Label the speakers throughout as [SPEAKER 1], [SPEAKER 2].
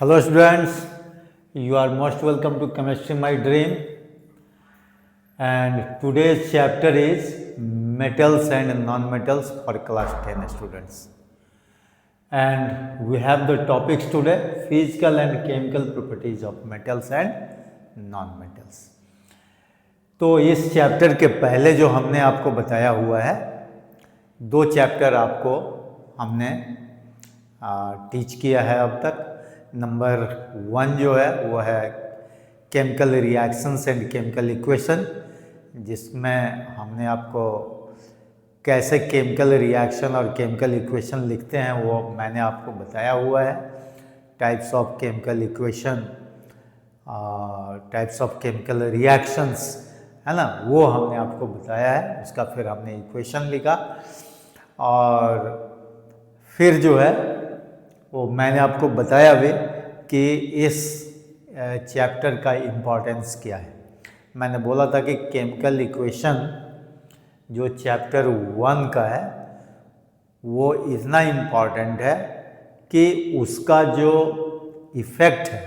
[SPEAKER 1] Hello students, you are most welcome to Chemistry My Dream, and today's chapter is metals and non-metals for class 10 students. And we have the topics today: physical and chemical properties of metals and non-metals. तो इस chapter के पहले जो हमने आपको बताया हुआ है, दो चैप्टर आपको हमने टीच किया है अब तक। नंबर 1 जो है वो है chemical reactions and chemical equation, जिसमें हमने आपको कैसे केमिकल रिएक्शन और केमिकल इक्वेशन लिखते हैं वो मैंने आपको बताया हुआ है। Types of chemical equation, types of chemical reactions, है ना, वो हमने आपको बताया है। उसका फिर हमने इक्वेशन लिखा और फिर जो है वो मैंने आपको बताया भी कि इस चैप्टर का इम्पोर्टेंस क्या है। मैंने बोला था कि केमिकल इक्वेशन जो चैप्टर 1 का है वो इतना इम्पॉर्टेंट है कि उसका जो इफ़ेक्ट है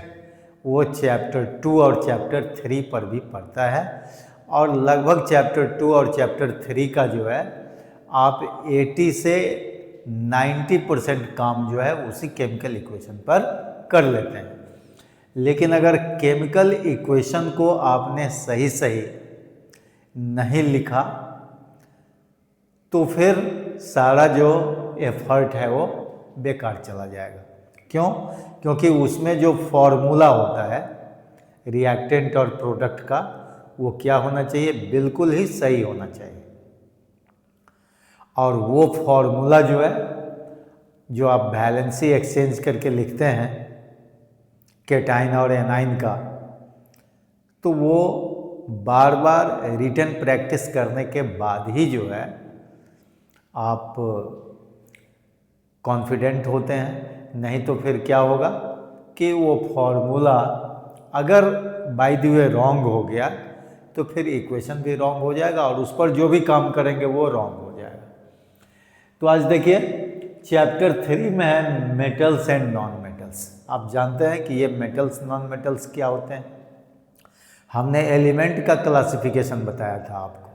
[SPEAKER 1] वो चैप्टर 2 और चैप्टर 3 पर भी पड़ता है, और लगभग चैप्टर 2 और चैप्टर 3 का जो है आप 80 से 90% काम जो है उसी केमिकल इक्वेशन पर कर लेते हैं। लेकिन अगर केमिकल इक्वेशन को आपने सही नहीं लिखा तो फिर सारा जो एफर्ट है वो बेकार चला जाएगा। क्यों? क्योंकि उसमें जो फॉर्मूला होता है रिएक्टेंट और प्रोडक्ट का, वो क्या होना चाहिए? बिल्कुल ही सही होना चाहिए। और वो फॉर्मूला जो है, जो आप वैलेंसी एक्सचेंज करके लिखते हैं केटाइन और एनाइन का, तो वो बार बार रिटन प्रैक्टिस करने के बाद ही जो है आप कॉन्फिडेंट होते हैं। नहीं तो फिर क्या होगा कि वो फॉर्मूला अगर बाय द वे रॉन्ग हो गया तो फिर इक्वेशन भी रॉन्ग हो जाएगा और उस पर जो भी काम करेंगे वो रॉन्ग हो जाएगा। तो आज देखिए चैप्टर 3 में है मेटल्स एंड नॉन मेटल्स। आप जानते हैं कि ये मेटल्स नॉन मेटल्स क्या होते हैं। हमने एलिमेंट का क्लासिफिकेशन बताया था आपको,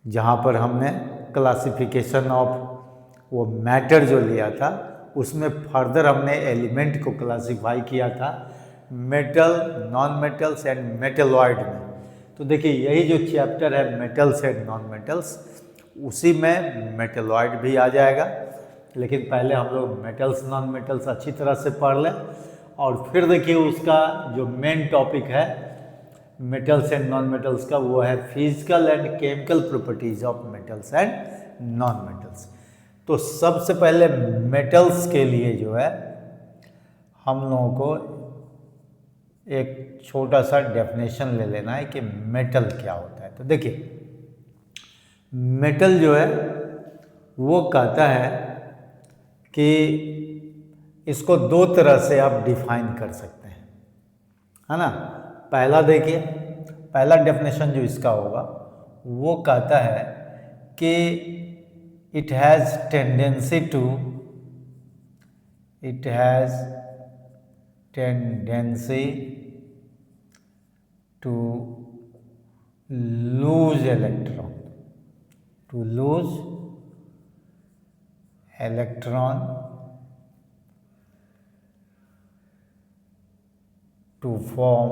[SPEAKER 1] जहाँ पर हमने क्लासिफिकेशन ऑफ वो मैटर जो लिया था उसमें फर्दर हमने एलिमेंट को क्लासिफाई किया था metal, non metals and metalloid में। तो देखिए यही जो चैप्टर है मेटल्स एंड नॉन मेटल्स, उसी में मेटलॉइड भी आ जाएगा। लेकिन पहले हम लोग मेटल्स नॉन मेटल्स अच्छी तरह से पढ़ लें, और फिर देखिए उसका जो मेन टॉपिक है मेटल्स एंड नॉन मेटल्स का, वो है physical and chemical properties of metals and non metals. तो सबसे पहले मेटल्स के लिए जो है हम लोगों को एक छोटा सा डेफिनेशन ले लेना है कि मेटल क्या होता है। तो देखिए मेटल जो है वो कहता है कि इसको दो तरह से आप डिफाइन कर सकते हैं, है ना। पहला देखिए, पहला डेफिनेशन जो इसका होगा वो कहता है कि it has tendency to lose electron, to form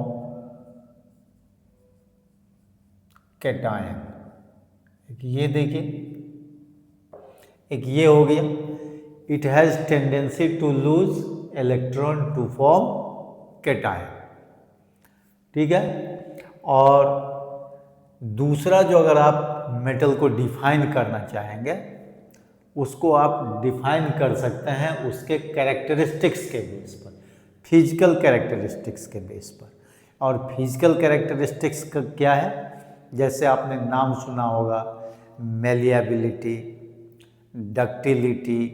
[SPEAKER 1] cation. एक ये देखिए, एक ये हो गया, it has tendency to lose electron to form cation, ठीक है। और दूसरा जो अगर आप मेटल को डिफाइन करना चाहेंगे, उसको आप डिफाइन कर सकते हैं उसके कैरेक्टरिस्टिक्स के बेस पर, फिजिकल कैरेक्टरिस्टिक्स के बेस पर। और फिजिकल कैरेक्टरिस्टिक्स का क्या है? जैसे आपने नाम सुना होगा मेलिएबिलिटी, डक्टिलिटी,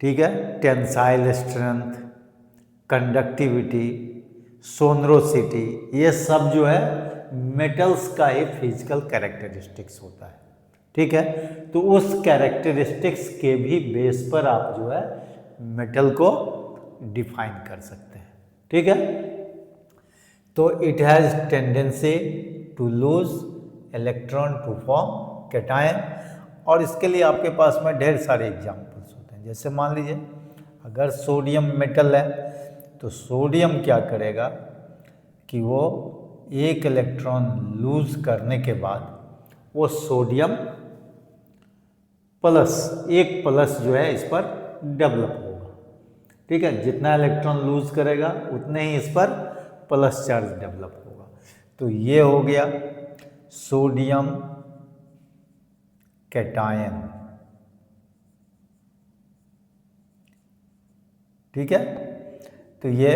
[SPEAKER 1] ठीक है, टेंसाइल स्ट्रेंथ, कंडक्टिविटी, सोनरोसिटी, ये सब जो है मेटल्स का ही फिजिकल कैरेक्टरिस्टिक्स होता है, ठीक है। तो उस कैरेक्टरिस्टिक्स के भी बेस पर आप जो है मेटल को डिफाइन कर सकते हैं। ठीक है, तो it has tendency to lose electron to form cation, और इसके लिए आपके पास में ढेर सारे एग्जांपल्स होते हैं। जैसे मान लीजिए अगर सोडियम मेटल है तो सोडियम क्या करेगा कि वो एक इलेक्ट्रॉन लूज करने के बाद वो सोडियम प्लस, एक प्लस जो है इस पर डेवलप होगा। ठीक है, जितना इलेक्ट्रॉन लूज करेगा उतने ही इस पर प्लस चार्ज डेवलप होगा। तो ये हो गया सोडियम कैटायन। ठीक है, तो ये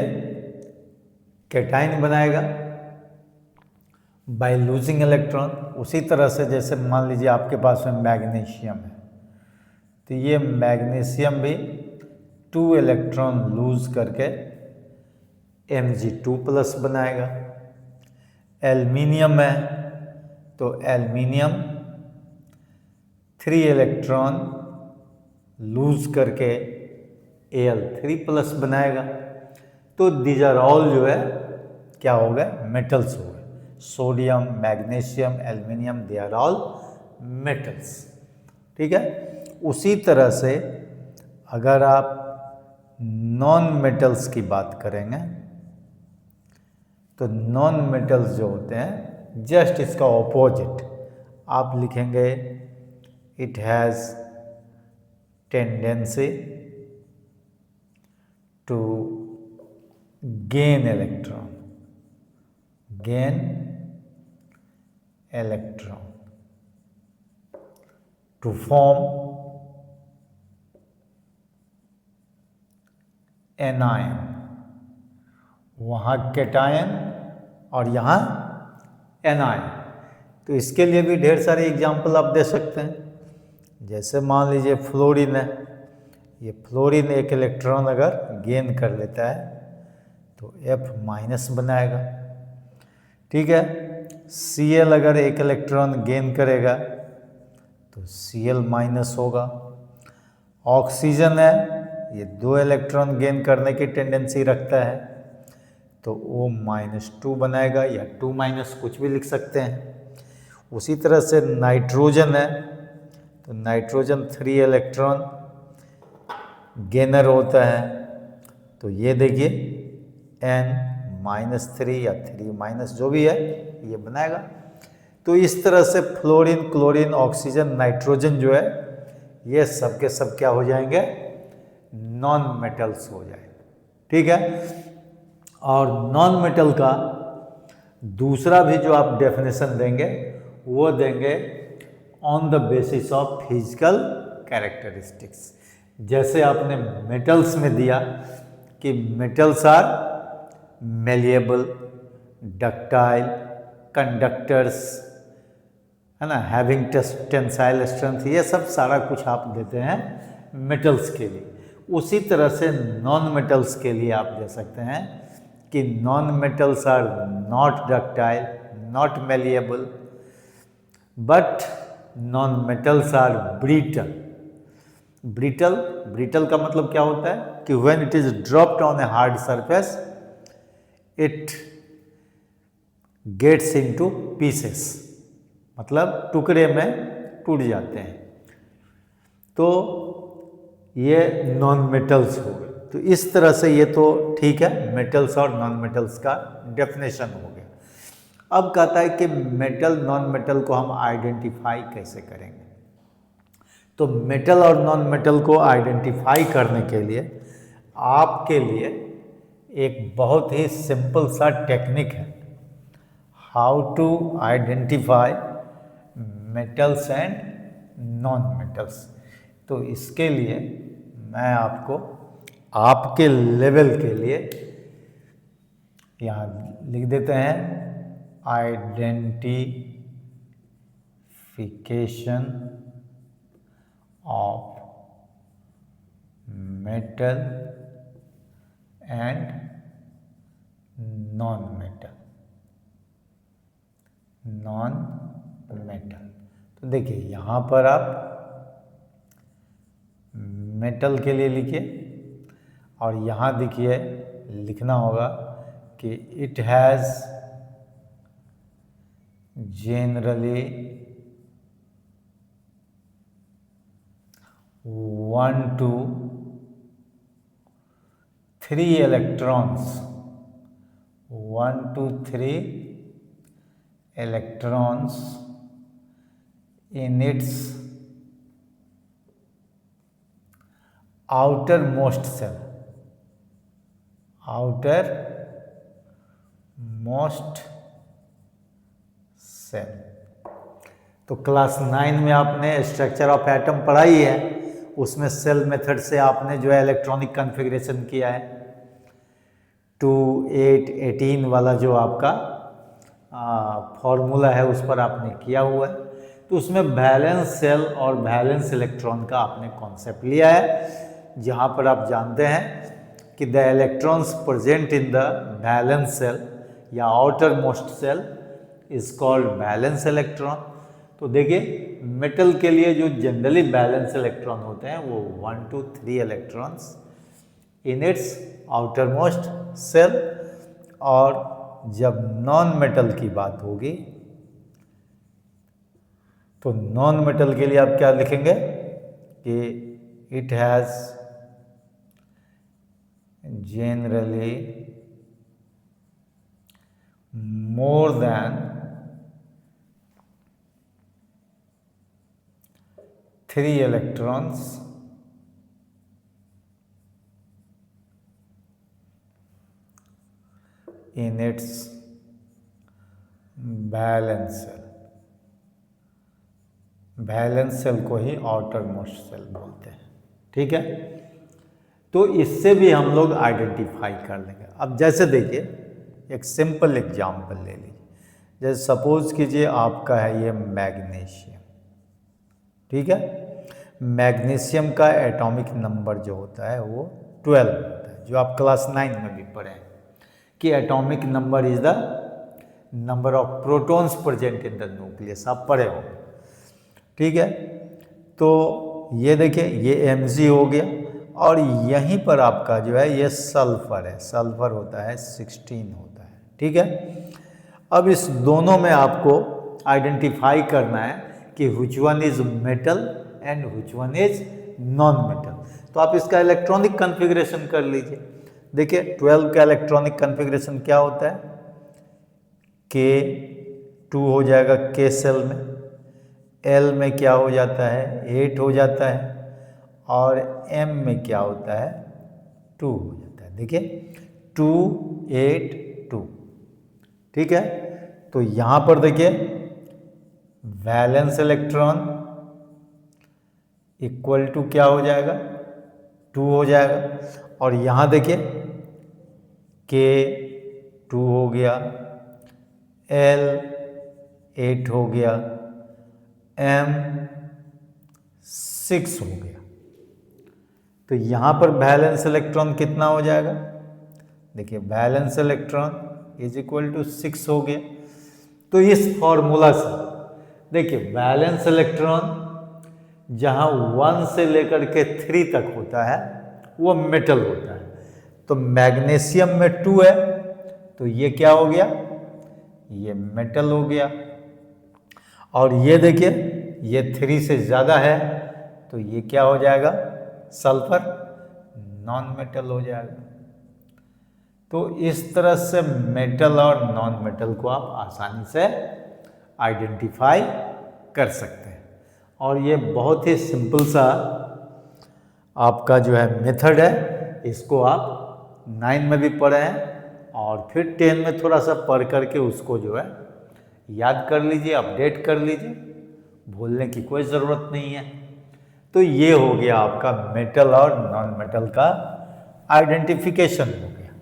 [SPEAKER 1] कैटायन बनाएगा बाय लूजिंग इलेक्ट्रॉन। उसी तरह से जैसे मान लीजिए आपके पास में मैग्नीशियम है, तो ये मैग्नीशियम भी 2 इलेक्ट्रॉन लूज करके Mg2+ बनाएगा। एल्युमिनियम है तो एल्युमिनियम 3 इलेक्ट्रॉन लूज करके Al3+ बनाएगा। तो दीज आर ऑल जो है क्या हो गए, मेटल्स हो गए। Sodium, magnesium, aluminium, they are all metals. ठीक है, उसी तरह से अगर आप नॉन मेटल्स की बात करेंगे तो नॉन मेटल्स जो होते हैं जस्ट इसका ऑपोजिट आप लिखेंगे, it has tendency to gain electron, gain electron to form anion. वहाँ कैटायन और यहाँ एनायन। तो इसके लिए भी ढेर सारे एग्जाम्पल आप दे सकते हैं। जैसे मान लीजिए फ्लोरीन है, ये फ्लोरीन एक इलेक्ट्रॉन अगर गेन कर लेता है तो F- बनाएगा। ठीक है, Cl अगर एक इलेक्ट्रॉन गेन करेगा तो Cl- होगा। ऑक्सीजन है, ये 2 इलेक्ट्रॉन गेन करने की टेंडेंसी रखता है तो O-2 बनाएगा, या 2- कुछ भी लिख सकते हैं। उसी तरह से नाइट्रोजन है तो नाइट्रोजन 3 इलेक्ट्रॉन गेनर होता है, तो ये देखिए N-3 या 3- जो भी है ये बनाएगा। तो इस तरह से फ्लोरीन, क्लोरीन, ऑक्सीजन, नाइट्रोजन जो है ये सब के सब क्या हो जाएंगे, नॉन मेटल्स हो जाएंगे। ठीक है, और नॉन मेटल का दूसरा भी जो आप डेफिनेशन देंगे वो देंगे on the basis of physical characteristics. जैसे आपने मेटल्स में दिया कि metals are malleable, ductile, conductors, है ना, हैविंग टेंसाइल स्ट्रेंथ, ये सब सारा कुछ आप देते हैं मेटल्स के लिए। उसी तरह से नॉन मेटल्स के लिए आप दे सकते हैं कि non metals are not ductile, not malleable, but non metals are brittle. Brittle, brittle का मतलब क्या होता है कि when it is dropped on a hard surface it gets into pieces, मतलब टुकड़े में टूट जाते हैं। तो ये नॉन मेटल्स हो गए। तो इस तरह से ये तो ठीक है, मेटल्स और नॉन मेटल्स का डेफिनेशन हो गया। अब कहता है कि मेटल नॉन मेटल को हम आइडेंटिफाई कैसे करेंगे। तो मेटल और नॉन मेटल को आइडेंटिफाई करने के लिए आपके लिए एक बहुत ही सिंपल सा टेक्निक है, how to identify metals and non metals. तो इसके लिए मैं आपको आपके लेवल के लिए यहाँ लिख देते हैं, identification of metal and non metal. Non metal, तो देखिए यहाँ पर आप मेटल के लिए लिखिए और यहाँ देखिए लिखना होगा कि it has generally 1 to 3 electrons, 1 to 3 electrons in its outermost cell, outermost shell. तो क्लास 9 में आपने स्ट्रक्चर ऑफ एटम पढ़ाई है, उसमें सेल मेथड से आपने जो है इलेक्ट्रॉनिक कॉन्फ़िगरेशन किया है 2, 8, 18 वाला जो आपका फॉर्मूला है उस पर आपने किया हुआ है। तो उसमें वैलेंस सेल और वैलेंस इलेक्ट्रॉन का आपने कॉन्सेप्ट लिया है, जहाँ पर आप जानते हैं कि the electrons present in the valence shell या outermost shell is called valence electron. तो देखिए मेटल के लिए जो जनरली वैलेंस इलेक्ट्रॉन होते हैं वो 1 to 3 electrons in its outermost shell, और जब नॉन मेटल की बात होगी तो नॉन मेटल के लिए आप क्या लिखेंगे कि it has generally more than 3 electrons in its valence cell। Valence shell को ही आउटर मोस्ट सेल बोलते हैं, ठीक है। तो इससे भी हम लोग आइडेंटिफाई कर लेंगे। अब जैसे देखिए एक सिंपल एग्जांपल ले लीजिए, जैसे सपोज कीजिए आपका है ये मैग्नीशियम, ठीक है। मैग्नीशियम का एटॉमिक नंबर जो होता है वो 12 होता है, जो आप क्लास 9 में भी पढ़े हैं कि atomic number is the number of protons present in the nucleus, आप पढ़े होंगे, ठीक है। तो ये देखिए ये Mg हो गया, और यहीं पर आपका जो है ये सल्फर है, सल्फर होता है 16 होता है, ठीक है। अब इस दोनों में आपको आइडेंटिफाई करना है कि which one is metal and which one is non metal. तो आप इसका इलेक्ट्रॉनिक कॉन्फ़िगरेशन कर लीजिए। देखिए 12 का इलेक्ट्रॉनिक कॉन्फ़िगरेशन क्या होता है, K2 हो जाएगा K सेल में, L में क्या हो जाता है 8 हो जाता है, और M में क्या होता है 2 हो जाता है। देखिए 2, 8, 2, ठीक है। तो यहाँ पर देखिए वैलेंस इलेक्ट्रॉन इक्वल टू क्या हो जाएगा 2 हो जाएगा, और यहाँ देखिए K2 हो गया, L 8 हो गया, M 6 हो गया। तो यहाँ पर वैलेंस इलेक्ट्रॉन कितना हो जाएगा, देखिए valence electron is equal to 6 हो गया। तो इस फॉर्मूला से देखिए वैलेंस इलेक्ट्रॉन जहाँ 1 से लेकर के 3 तक होता है वो मेटल होता है। तो मैग्नीशियम में 2 है तो ये क्या हो गया, ये मेटल हो गया। और ये देखिए ये 3 से ज़्यादा है तो ये क्या हो जाएगा, सल्फर, नॉन मेटल हो जाएगा। तो इस तरह से मेटल और नॉन मेटल को आप आसानी से आइडेंटिफाई कर सकते हैं। और ये बहुत ही सिंपल सा आपका जो है मेथड है, इसको आप 9 में भी पढ़े हैं और फिर 10 में थोड़ा सा पढ़ करके उसको जो है याद कर लीजिए, अपडेट कर लीजिए, भूलने की कोई ज़रूरत नहीं है। तो ये हो गया आपका मेटल और नॉन मेटल का आइडेंटिफिकेशन हो गया।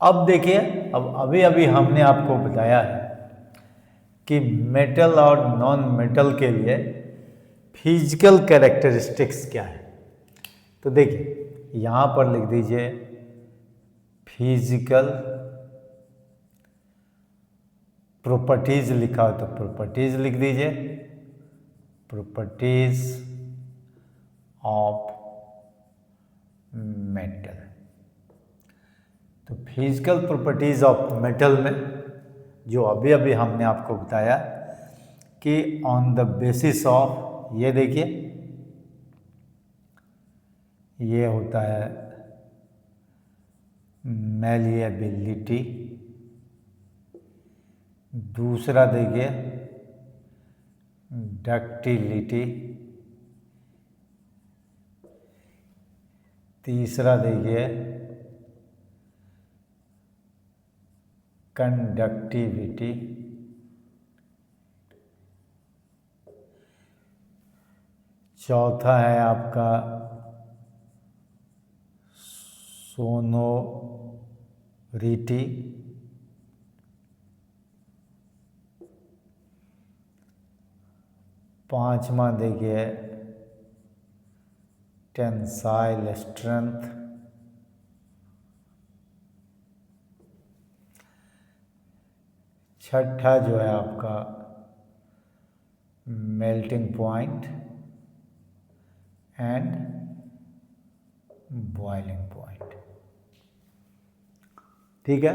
[SPEAKER 1] अब देखिए, अब अभी हमने आपको बताया है कि मेटल और नॉन मेटल के लिए फिजिकल कैरेक्टरिस्टिक्स क्या है। तो देखिए यहाँ पर लिख दीजिए फिजिकल प्रॉपर्टीज, लिखा हो तो प्रॉपर्टीज लिख दीजिए, प्रॉपर्टीज ऑफ मेटल। तो फिजिकल प्रॉपर्टीज ऑफ मेटल में जो अभी अभी हमने आपको बताया कि ऑन द बेसिस ऑफ, ये देखिए ये होता है मैलिएबिलिटी, दूसरा देखिए डक्टिलिटी, तीसरा देखिए कंडक्टिविटी, चौथा है आपका सोनोरिटी, पांचवा देखिए टेंसाइल स्ट्रेंथ, छठा जो है आपका melting point and boiling point. ठीक है,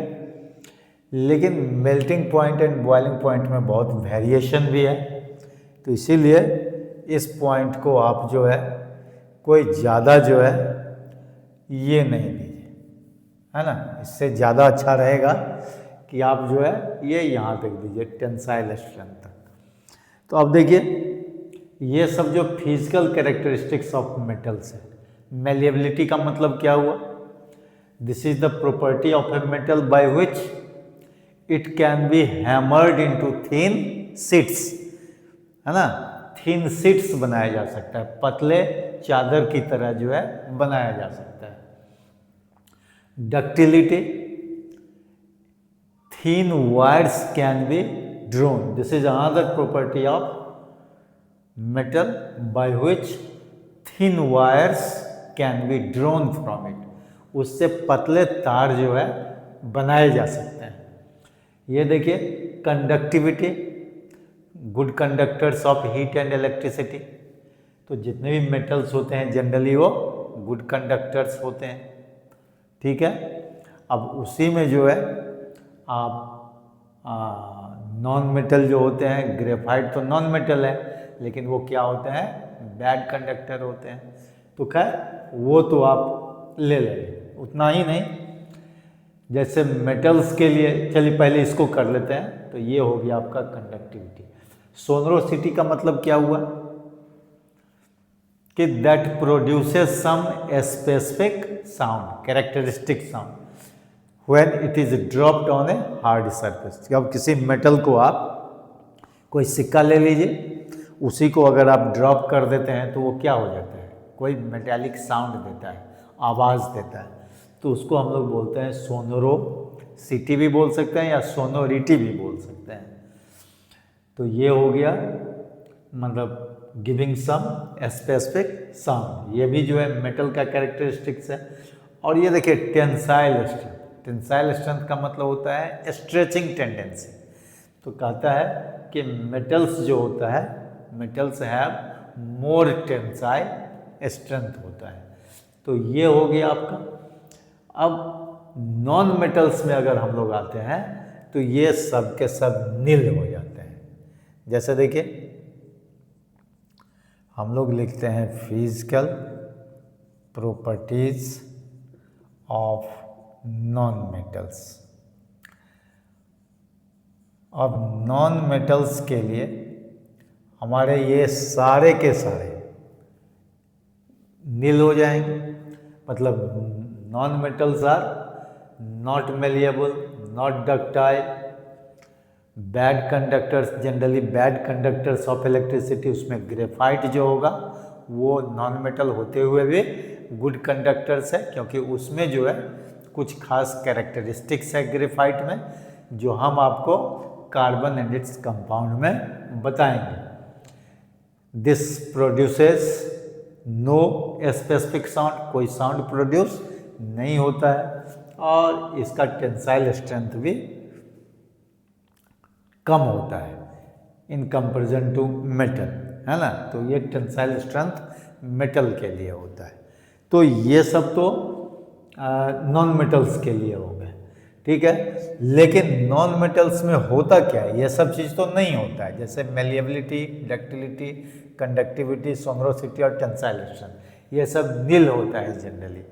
[SPEAKER 1] लेकिन melting point and boiling point में बहुत वेरिएशन भी है, तो इसीलिए इस पॉइंट को आप जो है कोई ज़्यादा जो है ये नहीं लीजिए, है ना। इससे ज़्यादा अच्छा रहेगा कि आप जो है ये यहाँ तक दीजिए टेंसाइल स्ट्रेंथ तक। तो अब देखिए ये सब जो फिजिकल कैरेक्टरिस्टिक्स ऑफ मेटल्स है। मेलिएबिलिटी का मतलब क्या हुआ? This is the property of a metal by which it can be hammered into thin sheets, है ना। थिन शीट्स बनाया जा सकता है, पतले चादर की तरह जो है बनाया जा सकता है। Ductility, thin wires can be drawn. This is another property of metal by which thin wires can be drawn from it. उससे पतले तार जो है बनाए जा सकते हैं। ये देखिए conductivity, good conductors of heat and electricity. तो जितने भी मेटल्स होते हैं जनरली वो गुड कंडक्टर्स होते हैं। ठीक है, अब उसी में जो है आप नॉन मेटल जो होते हैं, ग्रेफाइट तो नॉन मेटल है लेकिन वो क्या होते हैं? बैड कंडक्टर होते हैं। तो खैर वो तो आप ले लें, उतना ही नहीं। जैसे मेटल्स के लिए चलिए पहले इसको कर लेते हैं। तो ये हो गया आपका कंडक्टिविटी। सोनोरोसिटी का मतलब क्या हुआ? कि that produces some specific sound, characteristic sound when it is dropped on a hard surface। जब किसी मेटल को आप कोई सिक्का ले लीजिए, उसी को अगर आप ड्रॉप कर देते हैं तो वो क्या हो जाता है? कोई मेटालिक साउंड देता है, आवाज़ देता है। तो उसको हम लोग बोलते हैं सोनोरोसिटी भी बोल सकते हैं या सोनोरिटी भी बोल सकते हैं। तो ये हो गया मतलब गिविंग सम स्पेसिफिक साउंड। ये भी जो है मेटल का कैरेक्टरिस्टिक्स है। और ये देखिए टेंसाइल स्ट्रेंथ। टेंसाइल स्ट्रेंथ का मतलब होता है स्ट्रेचिंग टेंडेंसी। तो कहता है कि मेटल्स जो होता है, metals have more tensile strength होता है। तो ये हो गया आपका। अब नॉन मेटल्स में अगर हम लोग आते हैं तो ये सब के सब नील हो जाते हैं। जैसे देखिए हम लोग लिखते हैं physical properties of non metals. अब नॉन मेटल्स के लिए हमारे ये सारे के सारे नील हो जाएंगे। मतलब non metals are not malleable, not ductile, bad conductors, generally bad conductors of electricity. उसमें ग्रेफाइट जो होगा वो नॉन मेटल होते हुए भी गुड कंडक्टर्स है, क्योंकि उसमें जो है कुछ खास कैरेक्टरिस्टिक्स है ग्रेफाइट में, जो हम आपको कार्बन एंड इट्स कंपाउंड में बताएंगे। This produces no specific sound, कोई साउंड प्रोड्यूस नहीं होता है, और इसका टेंसाइल स्ट्रेंथ भी कम होता है इन कंपैरिजन टू मेटल, है ना। तो ये टेंसाइल स्ट्रेंथ मेटल के लिए होता है। तो ये सब तो नॉन मेटल्स के लिए हो गए, ठीक है। लेकिन नॉन मेटल्स में होता क्या है, ये सब चीज़ तो नहीं होता है, जैसे मेलिएबिलिटी, डक्टिलिटी, कंडक्टिविटी, सोनरोसिटी और टेंसाइलेशन, ये सब नील होता है जनरली।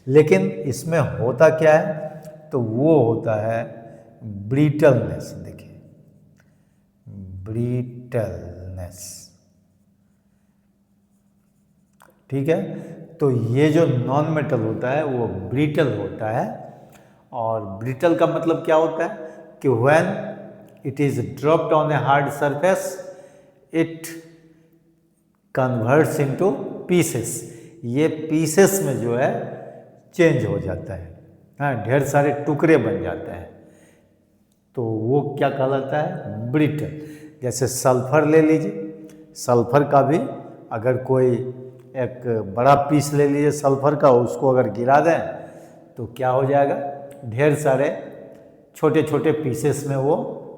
[SPEAKER 1] लेकिन इसमें होता क्या है, तो वो होता है ब्रीटलनेस। देखिए, ब्रीटलनेस, ठीक है। तो ये जो नॉन मेटल होता है वो ब्रिटल होता है। और ब्रिटल का मतलब क्या होता है कि when it is dropped on a hard surface it converts into pieces. ये पीसेस में जो है चेंज हो जाता है, हाँ, ढेर सारे टुकड़े बन जाते हैं, तो वो क्या कहलाता है, ब्रिटल। जैसे सल्फर ले लीजिए, सल्फर का भी अगर कोई एक बड़ा पीस ले लीजिए सल्फर का, उसको अगर गिरा दें तो क्या हो जाएगा, ढेर सारे छोटे छोटे पीसेस में वो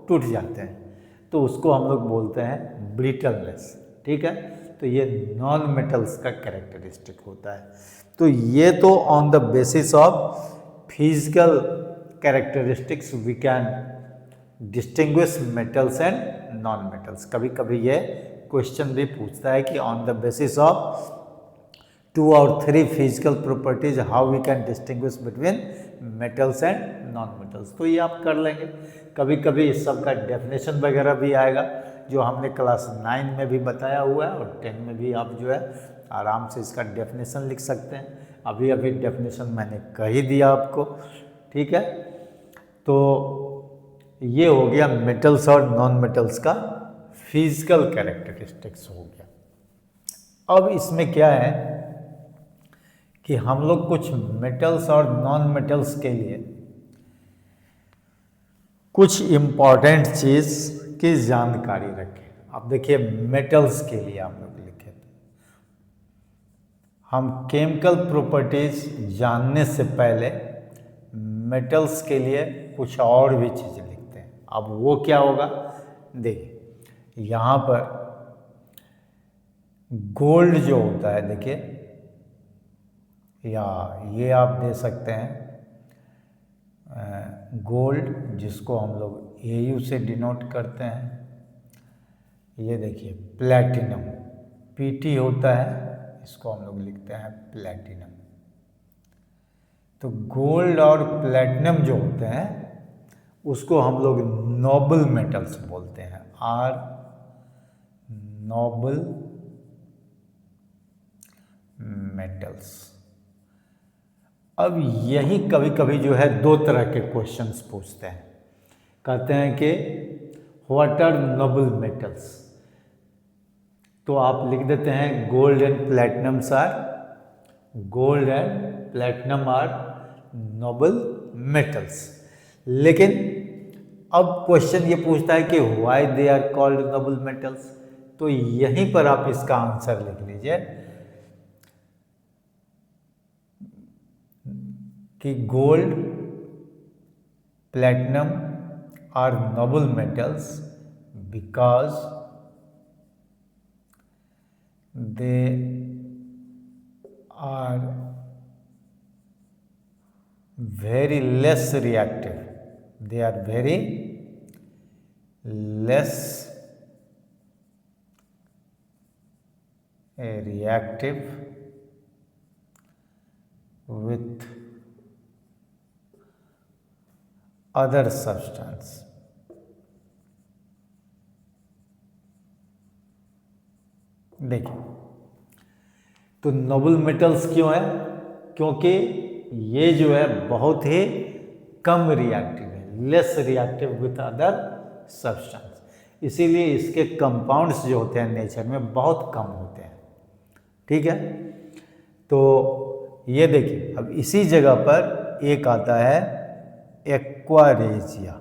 [SPEAKER 1] टूट जाते हैं, तो उसको हम लोग बोलते हैं ब्रिटलनेस, ठीक है। तो ये नॉन मेटल्स का कैरेक्टरिस्टिक होता है। तो ये तो on the basis of physical characteristics we can distinguish metals and non metals. कभी कभी ये क्वेश्चन भी पूछता है कि on the basis of 2 or 3 physical properties how we can distinguish between metals and non metals. तो ये आप कर लेंगे। कभी कभी इस सब का डेफिनेशन वगैरह भी आएगा, जो हमने क्लास 9 में भी बताया हुआ है, और 10 में भी आप जो है आराम से इसका डेफिनेशन लिख सकते हैं। अभी अभी डेफिनेशन मैंने कह ही दिया आपको, ठीक है। तो ये हो गया मेटल्स और नॉन मेटल्स का फिजिकल कैरेक्टरिस्टिक्स हो गया। अब इसमें क्या है कि हम लोग कुछ मेटल्स और नॉन मेटल्स के लिए कुछ इम्पॉर्टेंट चीज़ की जानकारी रखें। अब देखिए, मेटल्स के लिए हम लोग लिखे, हम केमिकल प्रॉपर्टीज जानने से पहले मेटल्स के लिए कुछ और भी चीज़ें लिखते हैं। अब वो क्या होगा, देखिए यहाँ पर गोल्ड जो होता है, देखिए, या ये आप दे सकते हैं गोल्ड, जिसको हम लोग AU से डिनोट करते हैं। ये देखिए प्लैटिनम, PT होता है, इसको हम लोग लिखते हैं प्लैटिनम। तो गोल्ड और प्लैटिनम जो होते हैं उसको हम लोग नोबल मेटल्स बोलते हैं, आर नोबल मेटल्स। अब यही कभी कभी जो है दो तरह के क्वेश्चंस पूछते हैं, कहते हैं कि व्हाट आर नोबल मेटल्स, तो आप लिख देते हैं gold and platinums are, gold and platinum are noble metals. लेकिन अब क्वेश्चन ये पूछता है कि why they are called noble metals, तो यहीं पर आप इसका आंसर लिख लीजिए कि gold platinum are noble metals because they are very less reactive, they are very less reactive with other substance। देखिए, तो नोबल मेटल्स क्यों है, क्योंकि ये जो है बहुत ही कम रिएक्टिव है, less reactive with other substance, इसीलिए इसके कंपाउंड्स जो होते हैं नेचर में बहुत कम होते हैं, ठीक है। तो ये देखिए, अब इसी जगह पर एक आता है एक्वारेजिया,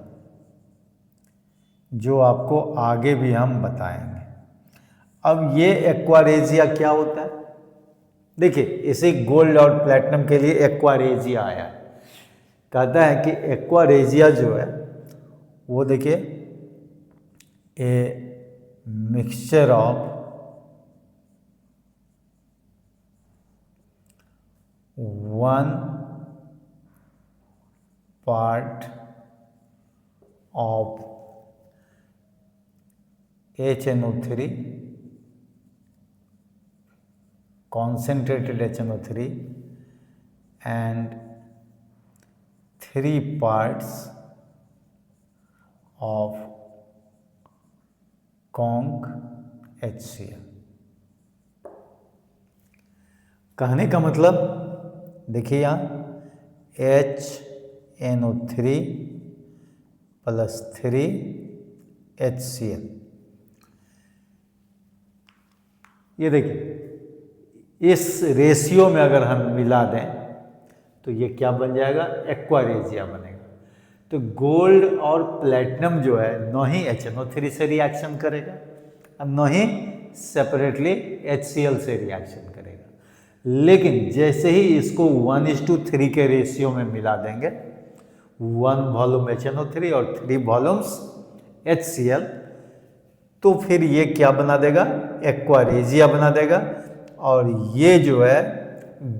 [SPEAKER 1] जो आपको आगे भी हम बताएंगे। अब ये एक्वारेजिया क्या होता है, देखिए इसी गोल्ड और प्लैटिनम के लिए एक्वारेजिया आया है। कहता है कि एक्वारेजिया जो है वो देखिए a mixture of 1 part of HNO3, concentrated HNO3, and 3 parts of conc HCl। कहने का मतलब देखिए यहाँ HNO3 प्लस 3 HCl, ये देखिए इस रेशियो में अगर हम मिला दें तो ये क्या बन जाएगा, एक्वा रेजिया बनेगा। तो गोल्ड और प्लेटिनम जो है न ही HNO3 से रिएक्शन करेगा और न ही सेपरेटली HCl से रिएक्शन करेगा, लेकिन जैसे ही इसको 1:3 के रेशियो में मिला देंगे, 1 वॉल्यूम HNO3 और 3 वॉल्यूम्स HCl, तो फिर ये क्या बना देगा, एक्वा रेजिया बना देगा। और ये जो है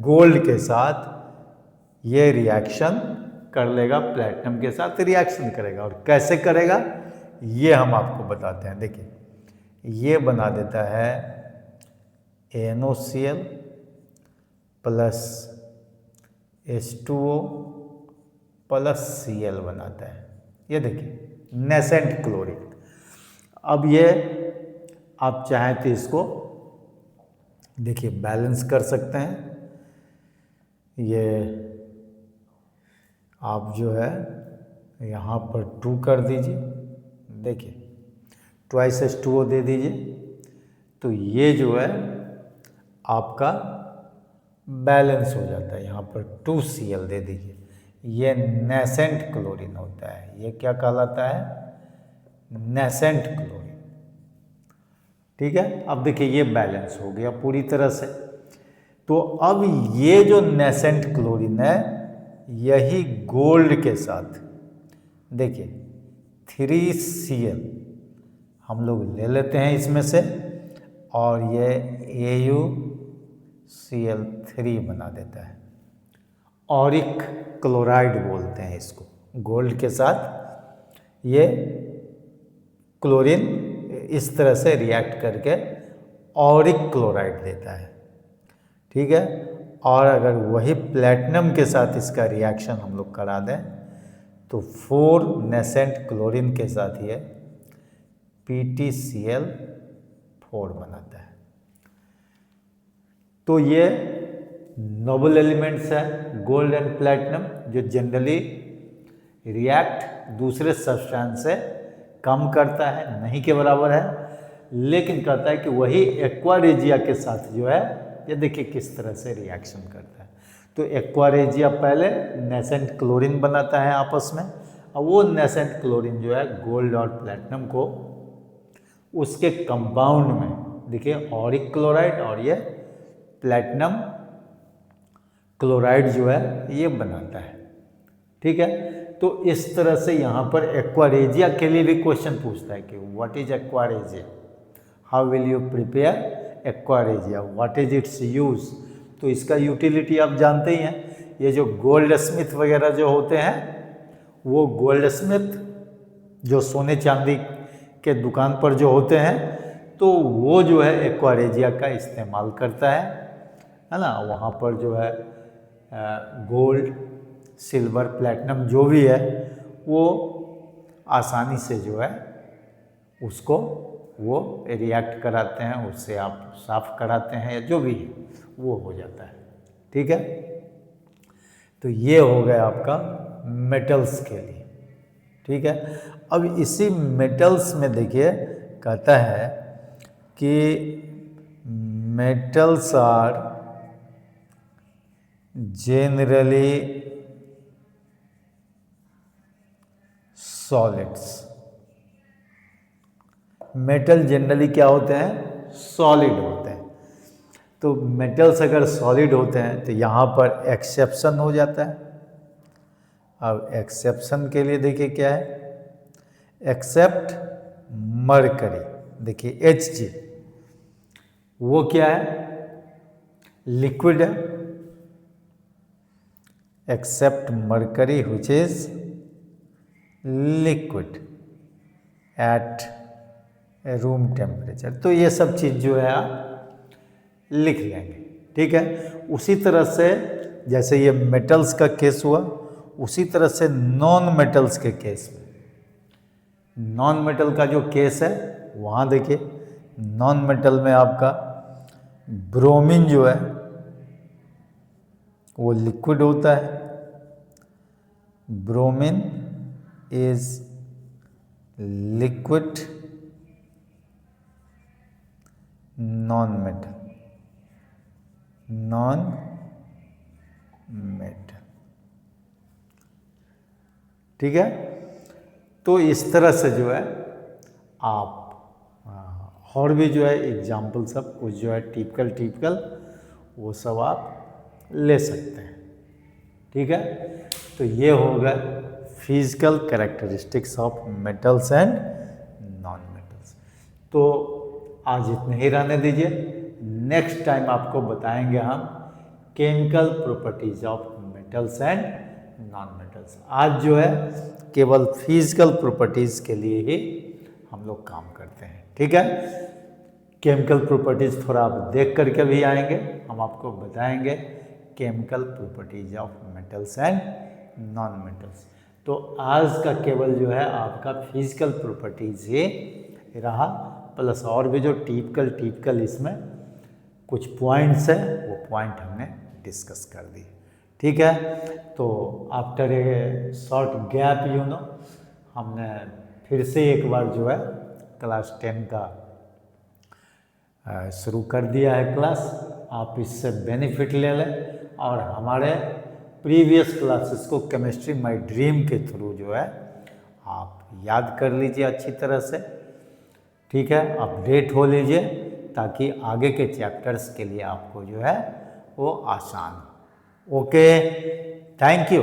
[SPEAKER 1] गोल्ड के साथ ये रिएक्शन कर लेगा, प्लेटिनम के साथ रिएक्शन करेगा। और कैसे करेगा ये हम आपको बताते हैं। देखिए ये बना देता है NOCl plus H2O plus Cl बनाता है। ये देखिए नेसेंट क्लोरीन। अब ये आप चाहें तो इसको देखिए बैलेंस कर सकते हैं। ये आप जो है यहाँ पर 2 कर दीजिए, देखिए ट्वाइस H2O दे दीजिए, तो ये जो है आपका बैलेंस हो जाता है। यहाँ पर 2Cl दे दीजिए, ये नेसेंट क्लोरीन होता है। ये क्या कहलाता है, नेसेंट क्लोरीन। ठीक है, अब देखिए ये बैलेंस हो गया पूरी तरह से। तो अब ये जो नेसेंट क्लोरीन है यही गोल्ड के साथ देखिए 3Cl हम लोग ले लेते हैं इसमें से, और ये AuCl3 बना देता है। ऑरिक क्लोराइड बोलते हैं इसको। गोल्ड के साथ ये क्लोरीन इस तरह से रिएक्ट करके ऑरिक क्लोराइड देता है। ठीक है, और अगर वही प्लेटिनम के साथ इसका रिएक्शन हम लोग करा दें तो 4 नेसेंट क्लोरीन के साथ ये PtCl4 बनाता है। तो ये नोबल एलिमेंट्स है गोल्ड एंड प्लेटिनम, जो जनरली रिएक्ट दूसरे सब्सटेंस से कम करता है, नहीं के बराबर है, लेकिन कहता है कि वही एक्वा रेजिया के साथ जो है ये देखिए किस तरह से रिएक्शन करता है। तो एक्वा रेजिया पहले नेसेंट क्लोरीन बनाता है आपस में, और वो नेसेंट क्लोरीन जो है गोल्ड और प्लेटिनम को उसके कंपाउंड में देखिए ऑरिक क्लोराइड और ये प्लेटिनम क्लोराइड जो है ये बनाता है। ठीक है, तो इस तरह से यहाँ पर एक्वा रेजिया के लिए भी क्वेश्चन पूछता है कि what is aqua regia, how will you prepare aqua regia, what is it's use. तो इसका यूटिलिटी आप जानते ही हैं। ये जो गोल्ड स्मिथ वगैरह जो होते हैं, वो गोल्ड स्मिथ जो सोने चांदी के दुकान पर जो होते हैं, तो वो जो है एक्वा रेजिया का इस्तेमाल करता है ना। वहाँ पर जो है गोल्ड सिल्वर प्लेटिनम जो भी है वो आसानी से जो है उसको वो रिएक्ट कराते हैं, उससे आप साफ कराते हैं या जो भी है वो हो जाता है। ठीक है, तो ये हो गया आपका मेटल्स के लिए। ठीक है, अब इसी मेटल्स में देखिए कहता है कि metals are generally solids. Metal generally क्या होते हैं, सॉलिड होते हैं। तो मेटल्स अगर सॉलिड होते हैं तो यहाँ पर एक्सेप्शन हो जाता है। अब एक्सेप्शन के लिए देखिए क्या है, एक्सेप्ट मरकरी, देखिए Hg वो क्या है, लिक्विड है, except mercury which is liquid at room temperature. तो ये सब चीज़ जो है आप लिख लेंगे, ठीक है। उसी तरह से जैसे ये मेटल्स का केस हुआ, उसी तरह से नॉन मेटल्स के केस में, नॉन मेटल का जो केस है वहाँ देखिए, नॉन मेटल में आपका ब्रोमीन जो है वो लिक्विड होता है। Bromine is liquid non metal, non metal, ठीक है। तो इस तरह से जो है आप और भी जो है एग्जाम्पल सब कुछ जो है टिपिकल वो सब आप ले सकते हैं, ठीक है। तो ये हो गया physical characteristics of metals and non metals. तो आज इतने ही रहने दीजिए, नेक्स्ट टाइम आपको बताएंगे हम chemical properties of metals and non metals. आज जो है केवल फिजिकल प्रॉपर्टीज के लिए ही हम लोग काम करते हैं, ठीक है। केमिकल प्रॉपर्टीज थोड़ा आप देख करके भी आएंगे, हम आपको बताएंगे chemical properties of metals and non metals. तो आज का केवल जो है आपका फिजिकल प्रॉपर्टीज ही रहा, प्लस और भी जो टिपिकल इसमें कुछ पॉइंट्स है वो पॉइंट हमने डिस्कस कर दिए, ठीक है। तो आफ्टर ए शॉर्ट गैप हमने फिर से एक बार जो है क्लास 10 का शुरू कर दिया है क्लास। आप इससे बेनिफिट ले लें और हमारे प्रीवियस क्लासेस को केमिस्ट्री माय ड्रीम के थ्रू जो है आप याद कर लीजिए अच्छी तरह से, ठीक है। अपडेट हो लीजिए ताकि आगे के चैप्टर्स के लिए आपको जो है वो आसान हो। Okay, thank you.